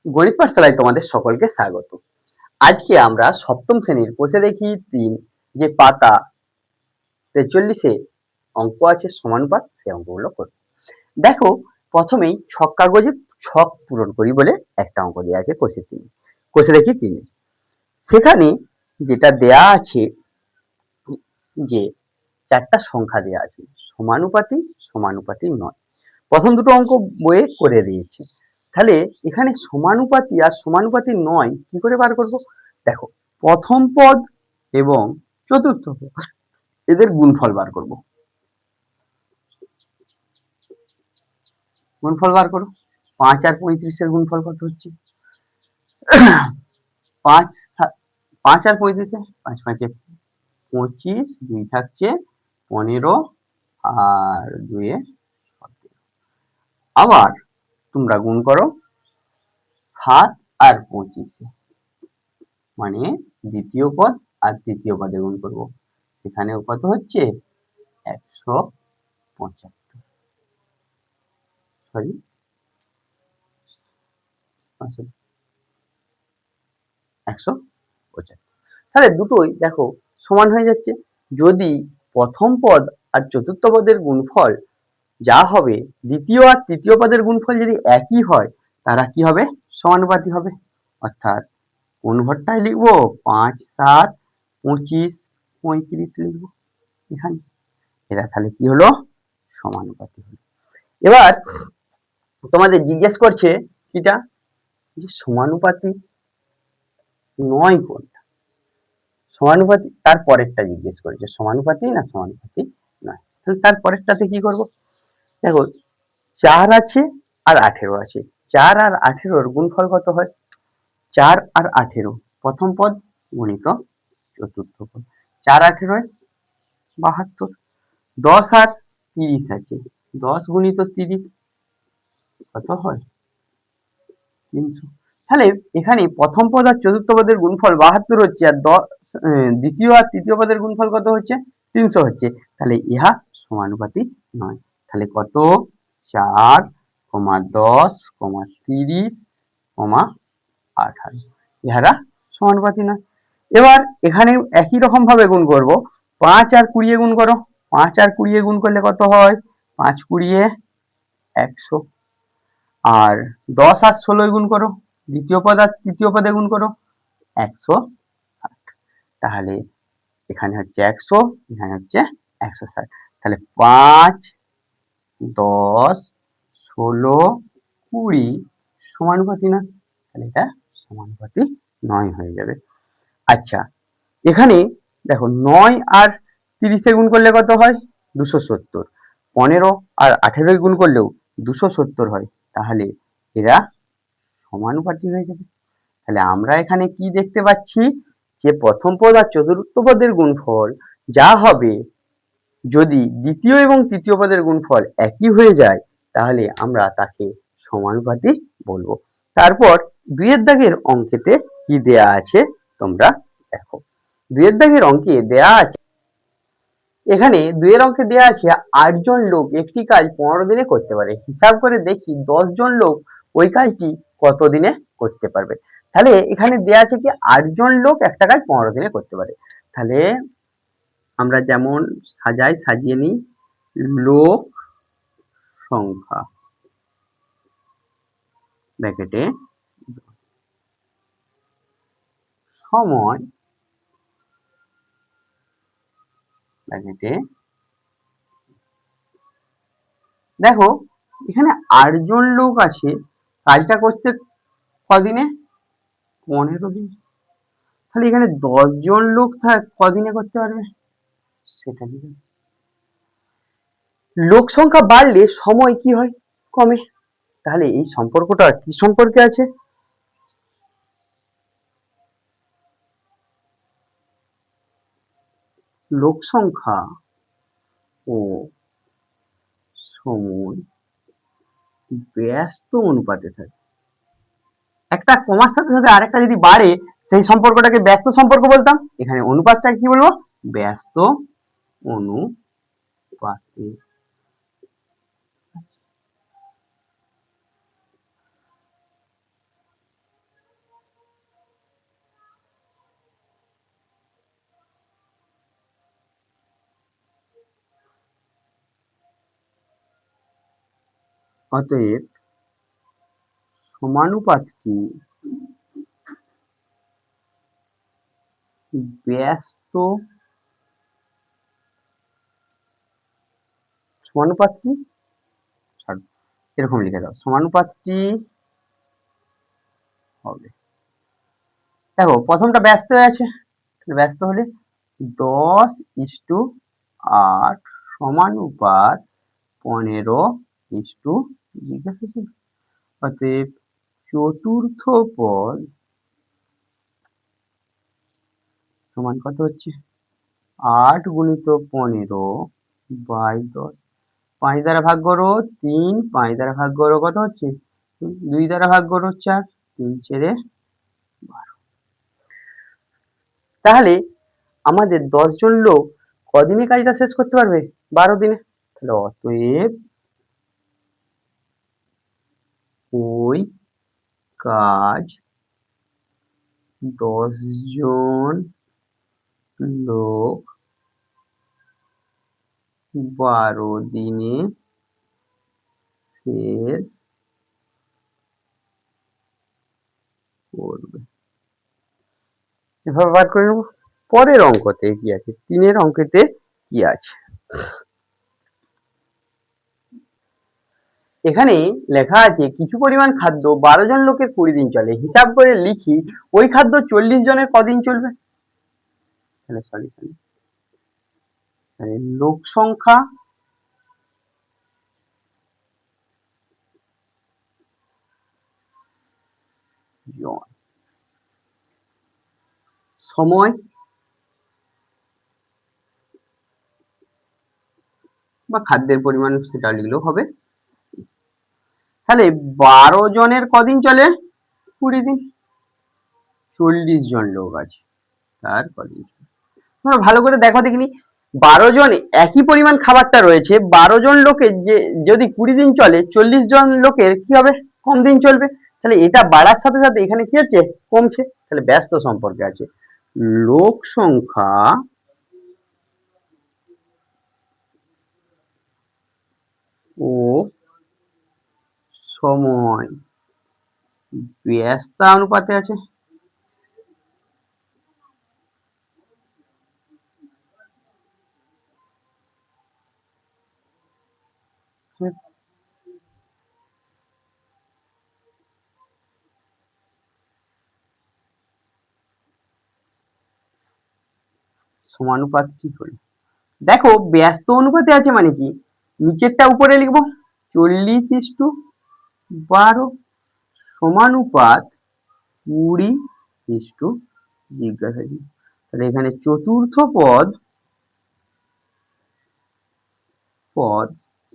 গণিত পাঠশালায় তোমাদের সকলকে স্বাগত। আজকে আমরা সপ্তম শ্রেণীর কোষে দেখি ৩ যে পাতা ৪৩-এ অঙ্ক আছে সমানুপাত, সেই অঙ্কগুলো করব। দেখো, প্রথমেই ছক কাগজে ছক পূরণ করি বলে একটা অঙ্ক দেওয়া আছে কোষে দেখি ৩। সেখানে যেটা দেয়া আছে যে ৪টা সংখ্যা দেওয়া আছে, সমানুপাতি, সমানুপাতি নয়। প্রথম দুটো অঙ্ক বইয়ে করে দিয়েছি। তাহলে এখানে সমানুপাতি আর সমানুপাতি নয় কি করে বার করব? দেখো, প্রথম পদ এবং চতুর্থ পদ এদের গুণফল বার করব। গুণফল বার করো। ৫ আর ৩৫-এর গুণফল কত হচ্ছে? ৫ আর ৩৫-এ ৫ ৫-এ ২৫, ২ থাকছে ১৫ আর ২-এ ১৭। আবার তোমরা গুণ করো ৭ আর ২৫-এ, মানে দ্বিতীয় পদ আর তৃতীয় পদে গুণ করব। এখানেও কত হচ্ছে? ১৭৫। সরি, ১৭৫। তাহলে দুটোই দেখো সমান হয়ে যাচ্ছে। যদি প্রথম পদ আর চতুর্থ পদের গুণফল যা হবে, দ্বিতীয় আর তৃতীয় পদের গুণফল যদি একই হয়, তারা কি হবে? সমানুপাতি হবে। অর্থাৎ কোন ঘরটায় লিখবো? ৫, ৭, ২৫, ৩৫ লিখবো এখানে। এরা তাহলে কি হলো? সমানুপাতি হলো। এবার তোমাদের জিজ্ঞেস করছে কিটা, যে সমানুপাতি নয় কোনটা। সমানুপাতি তার পরেরটা জিজ্ঞেস করেছে, সমানুপাতি না সমানুপাতি নয়। তাহলে তার পরেরটাতে কি করব? দেখো, ৪ আছে আর ১৮ আছে। ৪ আর ১৮-র গুণফল কত হয়? ৪ আর ১৮ প্রথম পদ গুণিত চতুর্থ পদ। ৪ ১৮-য় ৭২। ১০ আর ৩০ আছে। ১০ গুণিত ৩০ কত হয়? ৩০০। তাহলে এখানে প্রথম পদ আর চতুর্থ পদের গুণফল ৭২ হচ্ছে, আর দ্বিতীয় আর তৃতীয় পদের গুণফল কত হচ্ছে? ৩০০ হচ্ছে। তাহলে ইহা সমানুপাতি নয়। তাহলে কত? ৪, ১০, ৩০, ১৮ ইহারা সমানুপাতি নয়। এবার এখানে একই রকম ভাবে গুণ করব। ৫ আর ২০ গুণ করো। ৫ আর ২০ গুণ করলে কত হয়? ৫ ২০ ১০০। আর ১০ আর ১৬ গুণ করো। দ্বিতীয় পদ আর তৃতীয় পদে গুণ করো। ১৬০। তাহলে এখানে হচ্ছে ১০০, এখানে হচ্ছে ১৬০। তাহলে ৫, ১০, ১৬, ২০ সমানুপাতি না? তাহলে এটা সমানুপাতি নয় হয়ে যাবে। আচ্ছা, এখানে দেখো ৯ আর ৩০-এ গুণ করলে কত হয়? ২৭০। ১৫ আর ১৮-এ গুণ করলেও ২৭০ হয়। তাহলে এরা সমানুপাতি হয়ে যাবে। তাহলে আমরা এখানে কি দেখতে পাচ্ছি? যে প্রথম পদ আর চতুর্থ পদের গুণফল যা হবে, যদি দ্বিতীয় এবং তৃতীয় পদের গুণফল একই হয়ে যায়, তাহলে আমরা তাকে সমানুপাতি বলবো। তারপর ২-এর দাগের অঙ্কেতে কি দেয়া আছে তোমরা দেখো। ২-এর দাগের অঙ্কে দেয়া আছে, এখানে ২-এর অঙ্কে দেয়া আছে ৮ জন লোক একটি কাজ ১৫ দিনে করতে পারে। হিসাব করে দেখি ১০ জন লোক ওই কাজটি কত দিনে করতে পারবে। তাহলে এখানে দেয়া আছে কি ৮ জন লোক একটা কাজ ১৫ দিনে করতে পারে। তাহলে আমরা যেমন সাজিয়ে নিই, লোক সংখ্যা ব্র্যাকেটে সময় ব্র্যাকেটে। দেখো, এখানে ৮ জন লোক আছে, কাজটা করতে কদিনে? ১৫ দিন। তাহলে এখানে ১০ জন লোক কদিনে করতে পারবে? সেটা দিবে। লোক সংখ্যা বাড়লে সময় কি হয়? কমে। তাহলে এই সম্পর্কটা কি সম্পর্কে আছে? লোক সংখ্যা ও সময় ব্যস্ত অনুপাতে থাকে। একটা কমার সাথে সাথে আরেকটা যদি বাড়ে, সেই সম্পর্কটাকে ব্যস্ত সম্পর্ক বলতাম। এখানে অনুপাতটা কি বলবো? ব্যস্ত অনুপাতে। অতএব সমানুপাতটি ব্যস্ত সমানুপাতটি এরকম লিখে দাও, সমানুপাতটি হবে, দেখো প্রথমটা ব্যস্ত আছে, ব্যস্ত হলে 10:8 সমানুপাত 15:, জিজ্ঞাসা ছিল, অতএব চতুর্থ পদ সমান কত হচ্ছে 8 × 15/10, 5 দ্বারা ভাগ করো 3, 5 দ্বারা ভাগ করো কত হচ্ছে 2 দ্বারা ভাগ করো 4, 3 × 12। তাহলে আমাদের 10 জন লোক কদিনে কাজটা শেষ করতে পারবে? 12 দিনে। তাহলে অতএব ওই কাজ 10 জন লোক 12 দিনে শেষ করবে। এভাবে বার করে নেব। পরের অঙ্কতে কি আছে, 3 অঙ্কেতে কি আছে, এখানে লেখা আছে কিছু পরিমাণ খাদ্য 12 জন লোকের 20 দিন চলে, হিসাব করে লিখি ওই খাদ্য 40 জনের কদিন চলবে। তাহলে সলিউশন, লোক সংখ্যা জন, সময় বা খাদ্যের পরিমাণ সেটা লিখলেও হবে। তাহলে 12 জনের কদিন চলে 20 দিন, 40 জন লোক আছে তার কদিন, তোমরা ভালো করে দেখো দেখিনি 12 জন একই পরিমাণ খাবারটা রয়েছে, 12 জন লোকের যে যদি 20 দিন চলে 40 জন লোকের কি হবে কম দিন চলবে। তাহলে এটা বাড়ার সাথে সাথে এখানে কি হচ্ছে কমছে, তাহলে ব্যস্ত সম্পর্কে আছে লোক সংখ্যা ও সময় ব্যস্ত অনুপাতে আছে। সমানুপাত কি হলো, দেখো ব্যস্ত অনুপাতে আছে মানে কি নিচেরটা উপরে লিখবো 40:12 সমানুপাত 20:, জিজ্ঞাসা, তাহলে এখানে চতুর্থ পদ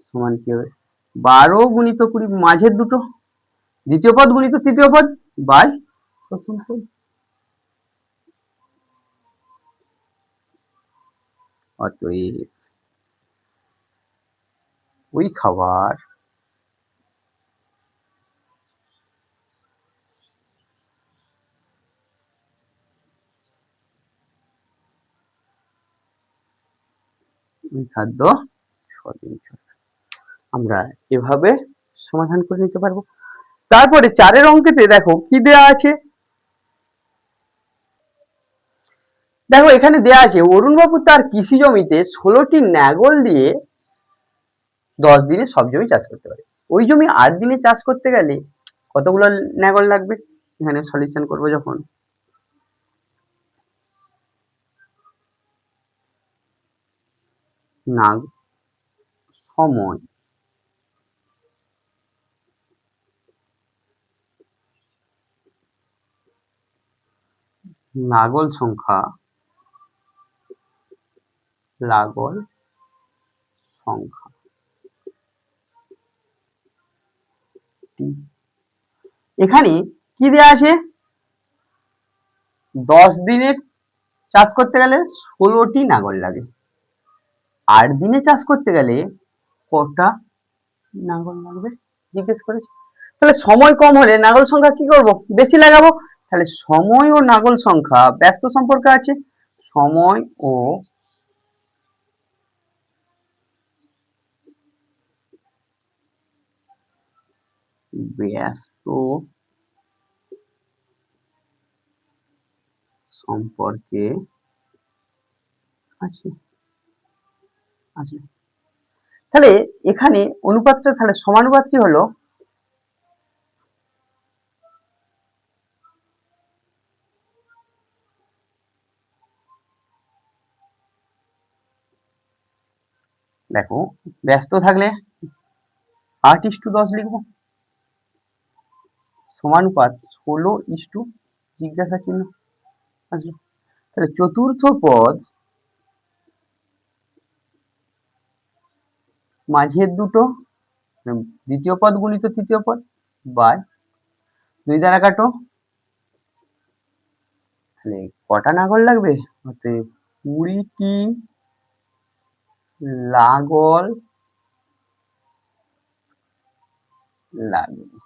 সমান কি হবে 12 × 20 মাঝের দুটো, দ্বিতীয় পদ গুণিত তৃতীয় পদ বাই প্রথম পদ। অতএব ওই খাবার ওই খাদ্য 6 দিন চলবে। আমরা এভাবে সমাধান করে নিতে পারবো। তারপরে 4 অঙ্কেতে দেখো কি দেয়া আছে, দেখো এখানে দেয়া আছে অরুণবাবু তার কৃষি জমিতে 16টি নাঙল দিয়ে 10 দিনে সব জমি চাষ করতে পারে, ওই জমি 8 দিনে চাষ করতে গেলে কতগুলো নাঙল লাগবে, এখানে সলিউশন করব যখন সময় লাগল সংখ্যা এখানে কি দেয়া আছে 10 দিনে চাষ করতে গেলে 16টি নাঙল লাগে, 8 দিনে চাষ করতে গেলে কটা নাঙল লাগবে জিজ্ঞেস করেছে। তাহলে সময় কম হলে নাঙল সংখ্যা কি করব বেশি লাগাবো, তাহলে সময় ও নাঙল সংখ্যা ব্যস্ত সম্পর্কে আছে, সময় ও ব্যস্ত সম্পর্কে আছে আছে তাহলে এখানে অনুপাতটা তাহলে সমানুপাত কি হলো, দেখো ব্যস্ত থাকলে 8:10 লিখবো, সমানুপাত 16:, জিজ্ঞাসা চিহ্ন আসবে। তাহলে চতুর্থ পদ মাঝের দুটো, দ্বিতীয় পদ গুণিত তৃতীয় পদ বাই 2 দ্বারা কাটো, তাহলে কটা নাগল লাগবে, 20টি লাগল লাগবে।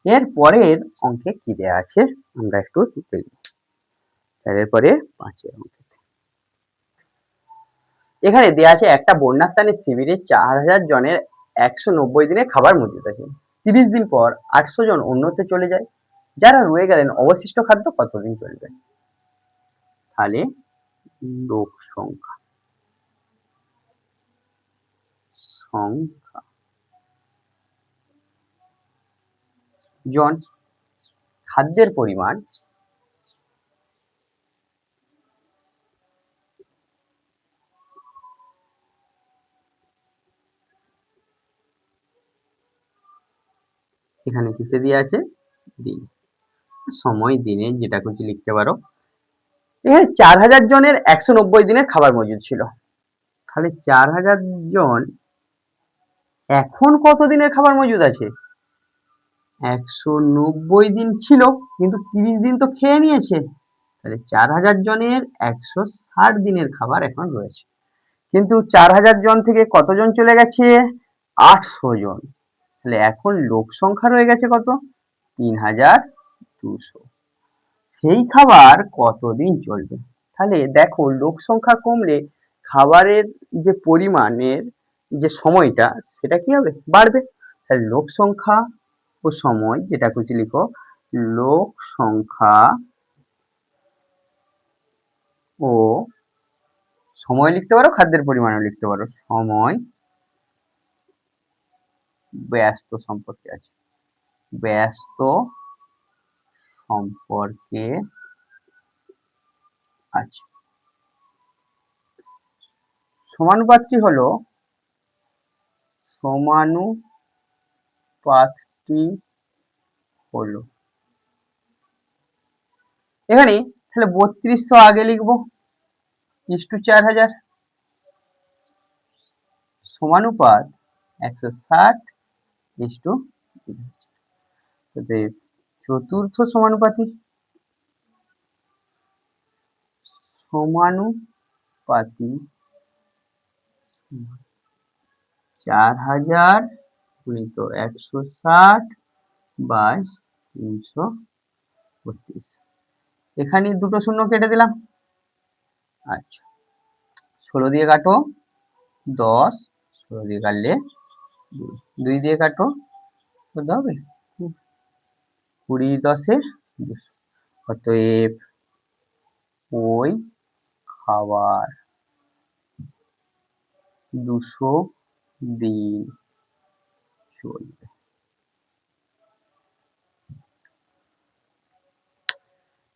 এর পরের অঙ্কে কি দেয়া আছে আমরা একটু দেখব। এরপরে 5 অঙ্কে এখানে দেয়া আছে একটা বন্যাত্রাণী শিবিরে 4000 জনের 190 দিনের খাবার মজুদ আছে। 30 দিন পর 800 জন অন্যত্র চলে যায়, যারা রয়ে গেলেন অবশিষ্ট খাদ্য কতদিন চলবে। তাহলে লোক সংখ্যা জন খাদ্যের পরিমাণ এখানে কিসে দিয়ে আছে, দিন, সময় দিনে যেটা খুশি লিখতে পারো। এখানে 4000 জনের 190 দিনের খাবার মজুদ ছিল, তাহলে 4000 জন এখন কত দিনের খাবার মজুদ আছে, 190 দিন ছিল কিন্তু 30 দিন তো খেয়ে নিয়েছে, তাহলে 4000 জনের 160 দিনের খাবার এখন রয়েছে। কিন্তু 4000 জন থেকে কতজন চলে গেছে, 800 জন, তাহলে এখন লোক সংখ্যা রয়ে গেছে কত, 3200। সেই খাবার কতদিন চলবে, তাহলে দেখো লোক সংখ্যা কমলে খাবারের যে পরিমাণের যে সময়টা সেটা কি হবে, বাড়বে। তাহলে লোক সংখ্যা ও সময় যেটা খুশি লিখো, লোক সংখ্যা ও সময় লিখতে পারো, খাদ্যের পরিমাণও লিখতে পারো, সময় ব্যস্ত সম্পর্কে আছে, ব্যস্ত সম্পর্কে আছে। সমানুপাতটি হলো, সমানুপাতটি হলো এখানে তাহলে 3200 আগে লিখবো ইস্টু 4000, সমানুপাত 160 ইস্টু চতুর্থ সমানুপাতি, সমানুপাতি 4000 গুণিত 160 বাই 332, এখানে দুটো শূন্য কেটে দিলাম। আচ্ছা 16 দিয়ে কাটো 10, 16 দিয়ে কাটলে 2 দিয়ে কাটো কত হবে, 20 10 200, অতএব ওই খাবার 200 দিন চলবে।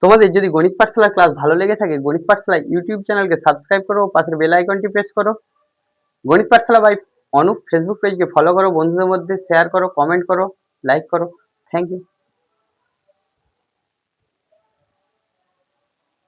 তোমাদের যদি গণিত পাঠশালা ক্লাস ভালো লেগে থাকে, গণিত পাঠশালা ইউটিউব চ্যানেলকে সাবস্ক্রাইব করো, পাশের বেল আইকনটি প্রেস করো। গণিত পাঠশালা বাই অনুপ ফেসবুক পেজকে ফলো করো, বন্ধুদের মধ্যে শেয়ার করো, কমেন্ট করো, লাইক করো। Thank you.